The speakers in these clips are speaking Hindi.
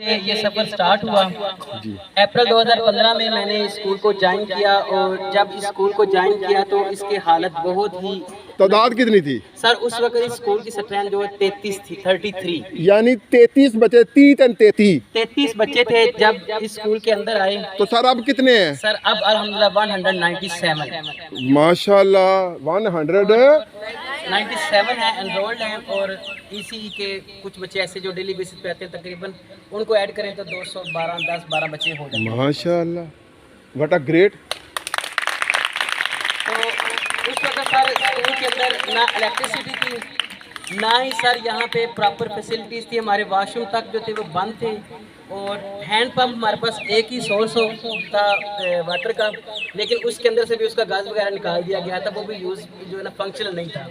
से ये सफ़र स्टार्ट हुआ जी। अप्रैल 2015 में मैंने स्कूल को ज्वाइन किया और जब इस स्कूल को ज्वाइन किया तो इसकी हालत बहुत ही। तादाद कितनी थी सर? उस वक्त इस स्कूल की स्ट्रेंथ जो 33 थी, 33, यानी 33 बच्चे, 33 बच्चे थे जब इस स्कूल के अंदर आए। तो सर अब कितने हैं? सर अब अल्हम्दुलिल्लाह 197 माशाल्लाह 97 है एनरोल्ड हैं। और इसी के कुछ बच्चे ऐसे जो डेली बेसिस पे आते हैं, तकरीबन उनको ऐड करें तो 10-12 बच्चे हो जाते हैं। माशाल्लाह, व्हाट अ ग्रेट। तो उस वक्त सर स्कूल के अंदर ना इलेक्ट्रिसिटी थी, ना ही सर यहाँ पे प्रॉपर फैसिलिटीज़ थी। हमारे वॉशरूम तक जो थे वो बंद थे और हैंड पंप हमारे पास एक ही सोर्स था वाटर का, लेकिन उसके अंदर से भी उसका गैस वगैरह निकाल दिया गया था, वो भी यूज़ जो है ना फंक्शनल नहीं था।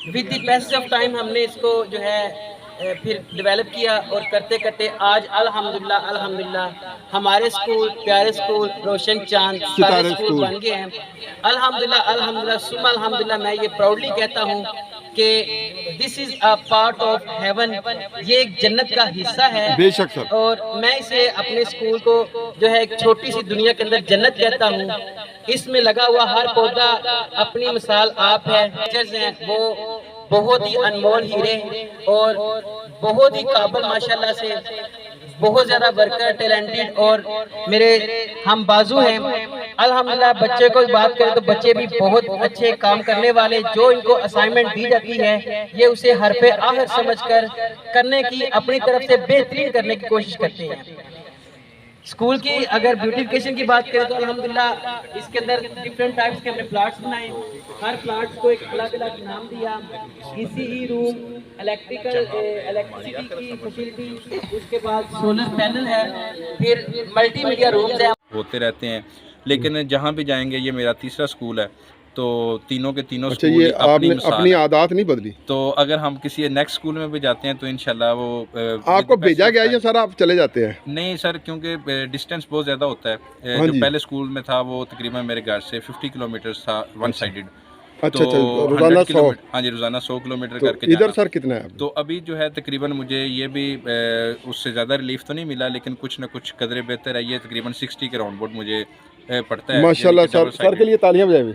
With the passage of time हमने इसको जो है फिर डेवलप किया और करते करते आज अल्हम्दुलिल्लाह हमारे स्कूल, प्यारे स्कूल, रोशन चांद सारे स्कूल बन गए हैं। अल्हम्दुलिल्लाह सुम्मा अल्हम्दुलिल्लाह मैं ये प्राउडली कहता हूँ कि this is a part of haven, ये एक जन्नत का हिस्सा है बेशक सर। और मैं इसे अपने स्कूल को जो है एक छोटी सी दुनिया के अंदर जन्नत कहता हूँ। इसमें लगा हुआ हर पौधा अपनी मिसाल आप है, टीचर्स हैं वो बहुत ही अनमोल हीरे और बहुत ही काबिल माशाल्लाह से, बहुत ज़्यादा वर्कर, टैलेंटेड और मेरे हम बाजू हैं। अल्हम्दुलिल्लाह बच्चे को बात करें तो बच्चे भी बहुत अच्छे काम करने वाले, जो इनको असाइनमेंट दी जाती है ये उसे हरफे आहर समझकर करने की, अपनी तरफ से बेहतरीन करने की कोशिश करते हैं। स्कूल की अगर ब्यूटिफिकेशन की बात करें तो अल्हम्दुलिल्लाह इसके अंदर डिफरेंट टाइप्स के हमने प्लाट्स बनाए, हर प्लाट्स को एक अलग अलग नाम दिया। ECE रूम, इलेक्ट्रिसिटी की फैसिलिटी, उसके बाद सोलर पैनल है, फिर मल्टीमीडिया रूम्स हैं। होते रहते हैं, लेकिन जहाँ भी जाएंगे, ये मेरा तीसरा स्कूल है तो तीनों के तीनों अच्छा, स्कूल ये आपने अपनी है। आदत नहीं बदली? तो अगर हम किसी नेक्स्ट स्कूल में भी जाते हैं तो इंशाल्लाह वो आपको भेजा गया है या सर आप चले जाते हैं? नहीं सर, क्योंकि डिस्टेंस बहुत ज़्यादा होता है। हाँ जो जी। पहले स्कूल में था वो तकरीबन मेरे घर से 50 किलोमीटर था, वन साइडेड। अच्छा, तो रोजाना 100? हाँ जी, रोज़ाना 100 किलोमीटर तो करके इधर जाना। सर कितना है? तो अभी जो है तकरीबन मुझे ये भी उससे ज़्यादा रिलीफ तो नहीं मिला, लेकिन कुछ ना कुछ कदरे बेहतर है। ये तकरीबन 60 के राउंड बोर्ड मुझे पड़ता है। माशाल्लाह सर के लिए तालियां बजाएं।